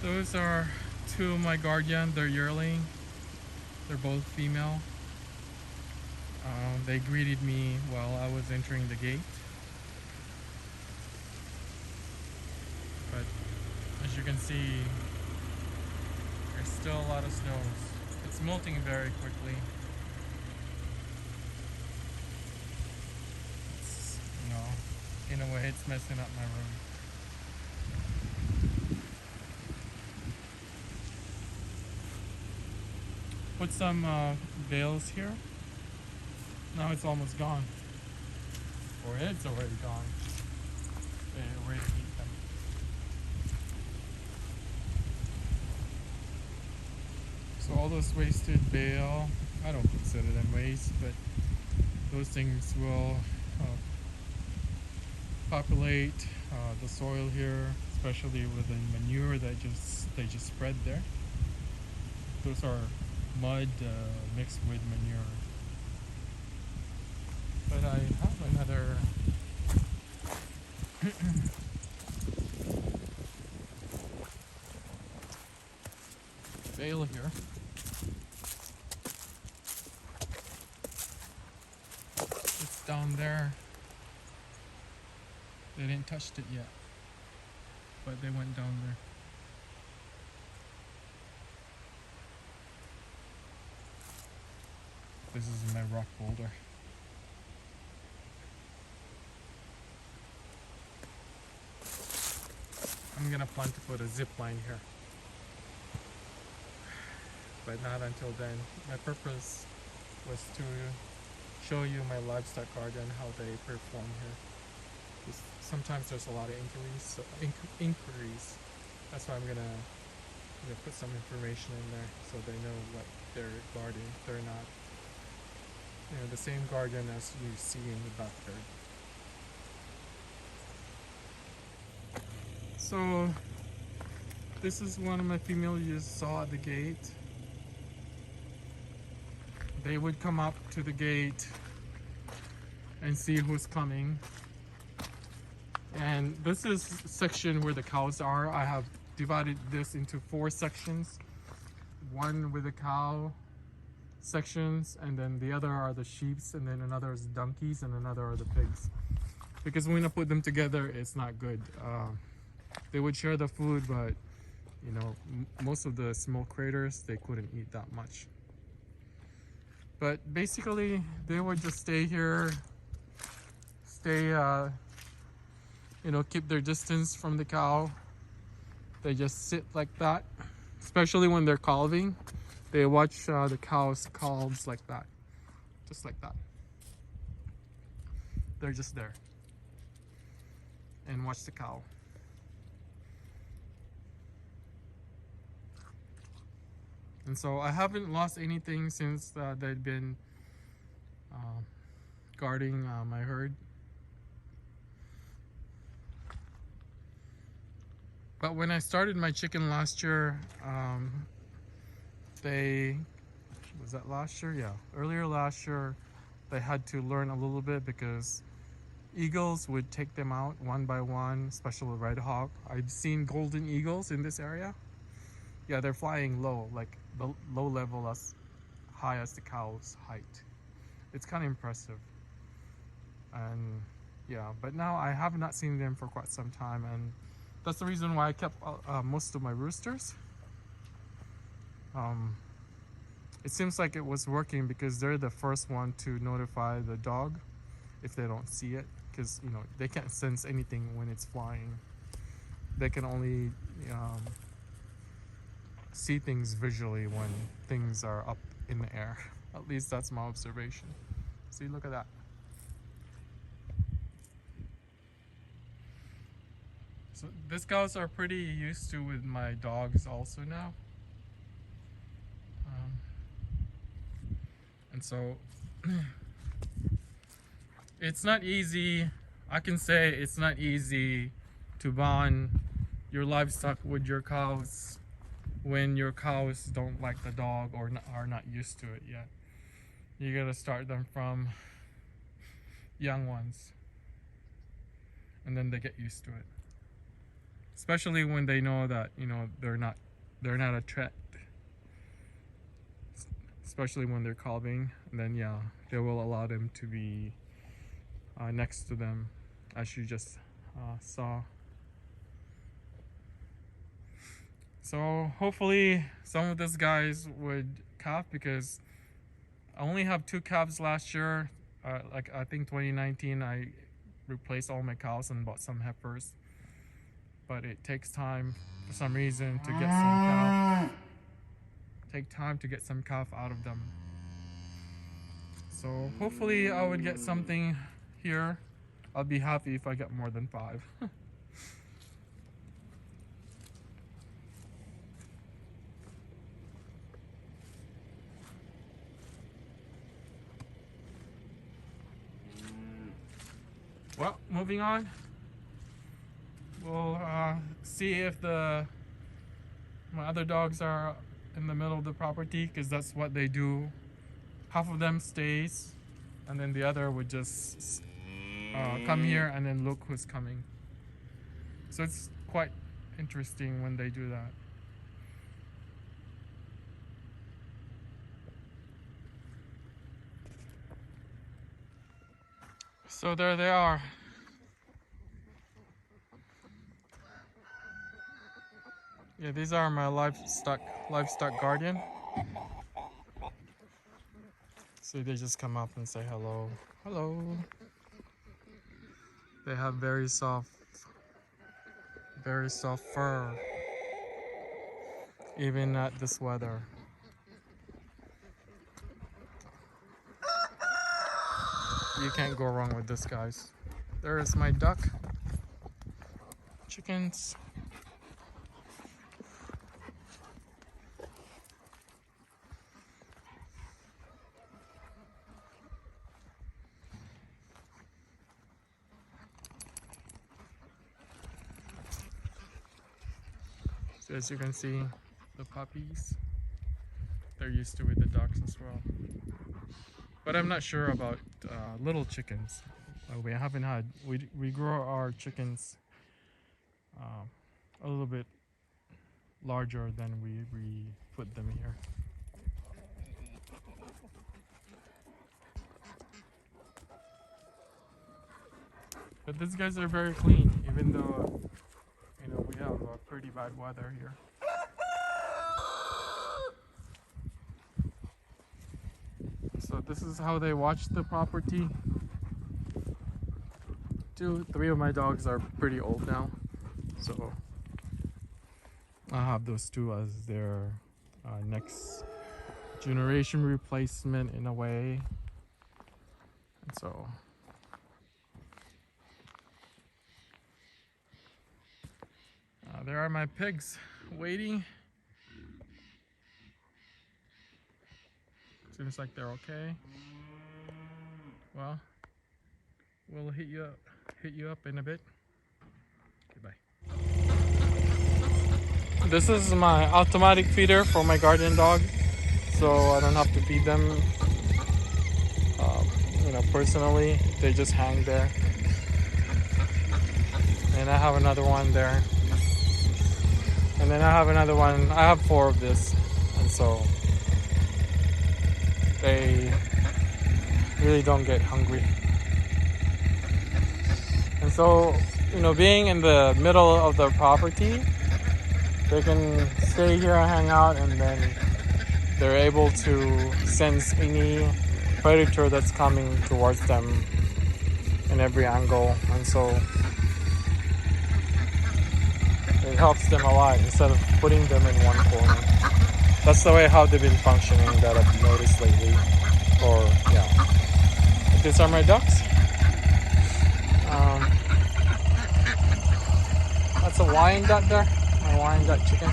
Those are two of my guardian. They're yearling. They're both female. They greeted me while I was entering the gate. But as you can see, there's still a lot of snows. It's melting very quickly. It's, in a way, it's messing up my room. Put some bales here. Now it's almost gone. Or it's already gone. They already eat them. So all those wasted bale, I don't consider them waste, but those things will populate the soil here, especially with the manure that they just spread there. Those are mud mixed with manure. But I have another bale here. It's down there. They didn't touch it yet, but they went down there. This is my rock boulder. I'm gonna plan to put a zip line here, but not until then. My purpose was to show you my livestock guardian, how they perform here. Sometimes there's a lot of inquiries. That's why I'm gonna put some information in there so they know what they're guarding. They're not the same guardian as you see in the backyard. So this is one of my females you just saw at the gate. They would come up to the gate and see who's coming. And this is a section where the cows are. I have divided this into 4 sections. One with the cow sections, and then the other are the sheeps, and then another is donkeys, and another are the pigs. Because when I put them together, it's not good. They would share the food, but most of the small critters, they couldn't eat that much. But basically, they would just stay here, keep their distance from the cow. They just sit like that, especially when they're calving. They watch the cows calves like that, just like that. They're just there and watch the cow. And so I haven't lost anything since they've been guarding my herd. But when I started my chicken last year, was that last year? Yeah, earlier last year, they had to learn a little bit because eagles would take them out one by one, especially red hawk. I've seen golden eagles in this area. Yeah, they're flying low, like the low level as high as the cow's height. It's kind of impressive. And yeah, but now I have not seen them for quite some time, and that's the reason why I kept most of my roosters. It seems like it was working because they're the first one to notify the dog if they don't see it, because they can't sense anything when it's flying. They can only see things visually when things are up in the air. At least that's my observation. See, look at that. So these cows are pretty used to with my dogs also now. And so it's not easy. I can say it's not easy to bond your livestock with your cows when your cows don't like the dog or are not used to it yet. You gotta start them from young ones, and then they get used to it. especially when they know that they're not a threat, especially when they're calving. And then yeah, they will allow them to be next to them, as you just saw. So hopefully some of these guys would calf, because I only have 2 calves last year. Like I think 2019 I replaced all my cows and bought some heifers, but it takes time for some reason to get some calf. Out of them. So hopefully I would get something here. I'll be happy if I get more than 5. Well, moving on. We'll see if my other dogs are in the middle of the property, because that's what they do. Half of them stays, and then the other would just come here and then look who's coming. So it's quite interesting when they do that. So there they are. Yeah, these are my livestock guardian. So they just come up and say hello. Hello. They have very soft fur, even at this weather. You can't go wrong with this, guys. There is my duck. Chickens. So as you can see, the puppies, they're used to with the ducks as well. But I'm not sure about little chickens. We haven't had, we grow our chickens a little bit larger than we put them here. But these guys are very clean, even though we have pretty bad weather here. So this is how they watch the property. 3 of my dogs are pretty old now, so I have those 2 as their next generation replacement in a way. And so there are my pigs waiting. Seems like they're okay. Well, we'll hit you up in a bit. Okay, bye. This is my automatic feeder for my guardian dog, so I don't have to feed them personally. They just hang there. And I have another one there. And then I have another one. I have 4 of this, and so they really don't get hungry. And so, being in the middle of the property, they can stay here and hang out, and then they're able to sense any predator that's coming towards them in every angle. And so it helps them a lot instead of putting them in one corner. That's the way how they've been functioning that I've noticed lately. Or yeah, these are my ducks. That's a Wyandotte there, my Wyandotte chicken.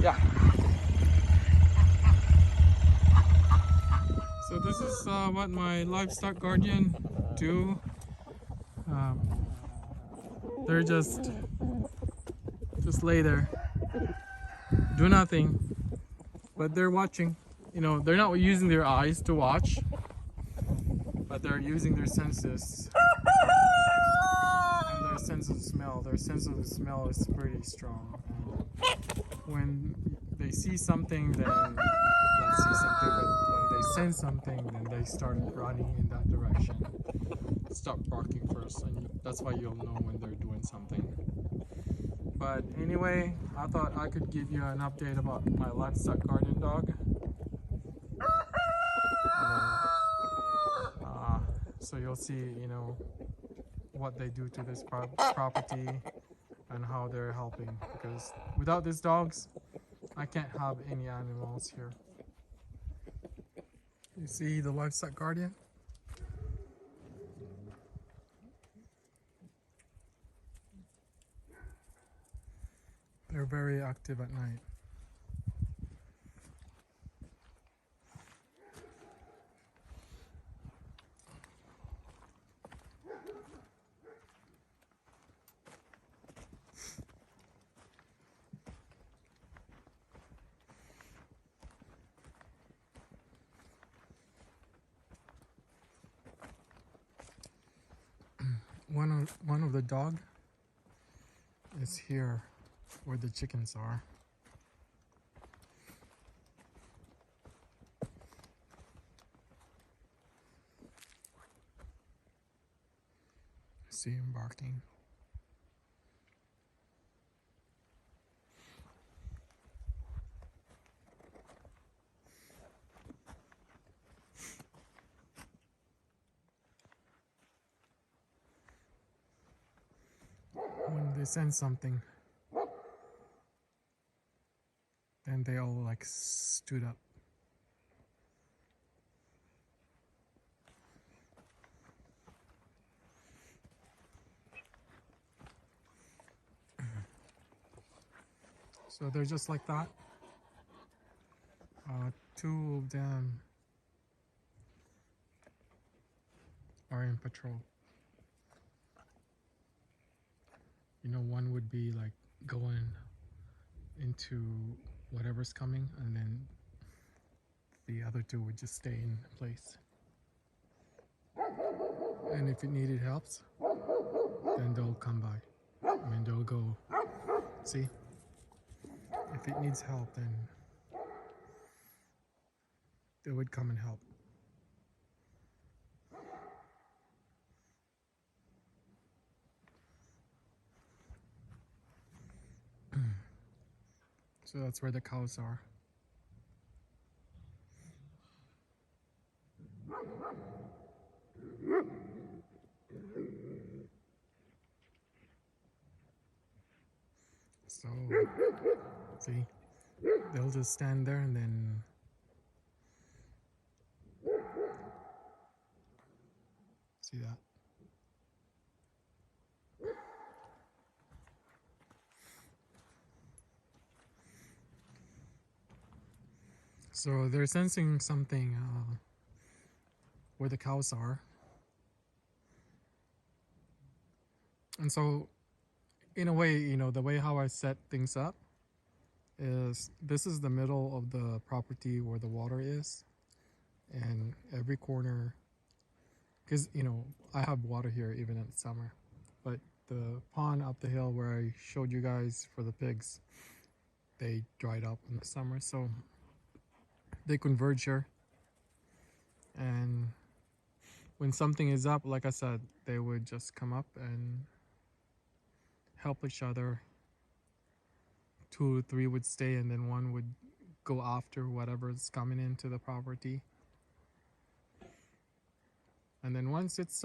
Yeah. So this is what my livestock guardian do. They're just just lay there, do nothing, but they're watching. You know, they're not using their eyes to watch, but they're using their senses and their sense of smell. Their sense of smell is pretty strong. And when they see something, then not see something, but when they sense something, then they start running in that direction. Stop barking first, and that's why you'll know when they're doing something. But anyway, I thought I could give you an update about my Livestock Guardian dog. So you'll see, you know, what they do to this property and how they're helping. Because without these dogs, I can't have any animals here. You see the Livestock Guardian? They're very active at night. One of the dog is here where the chickens are. See him barking. When they sense something, then they all like stood up. So they're just like that. Two of them are in patrol. You know, one would be like going into whatever's coming, and then the other two would just stay in place. And if it needed help, then they'll come by. I mean, they'll go. See? If it needs help, then they would come and help. So that's where the cows are. So, see, they'll just stand there and then see that. So they're sensing something where the cows are. And so, in a way, you know, the way how I set things up is this is the middle of the property where the water is. And every corner, because, you know, I have water here even in the summer. But the pond up the hill where I showed you guys for the pigs, they dried up in the summer. So they converge here, and when something is up, like I said, they would just come up and help each other. 2 or 3 would stay, and then one would go after whatever's coming into the property. And then once it's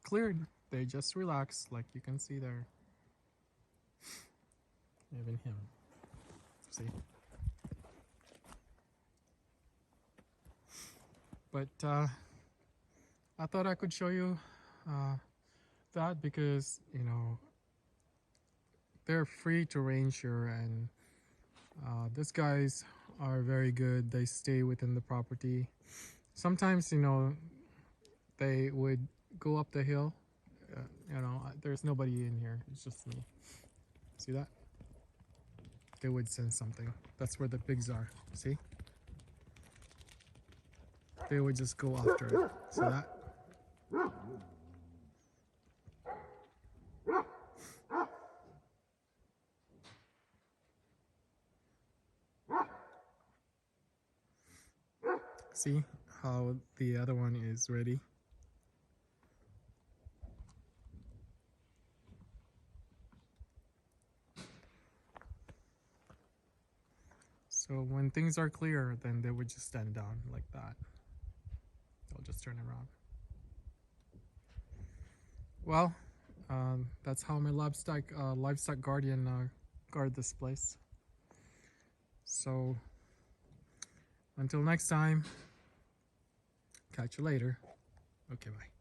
cleared, they just relax, like you can see there. Even him, see? But I thought I could show you that because, you know, they're free to range here, and these guys are very good. They stay within the property. Sometimes, you know, they would go up the hill. You know, there's nobody in here. It's just me. See that? They would sense something. That's where the pigs are. See? They would just go after it. See that? See how the other one is ready? So when things are clear, then they would just stand down like that. They'll just turn around. Well, that's how my livestock guardian guard this place. So until next time, catch you later. Okay, bye.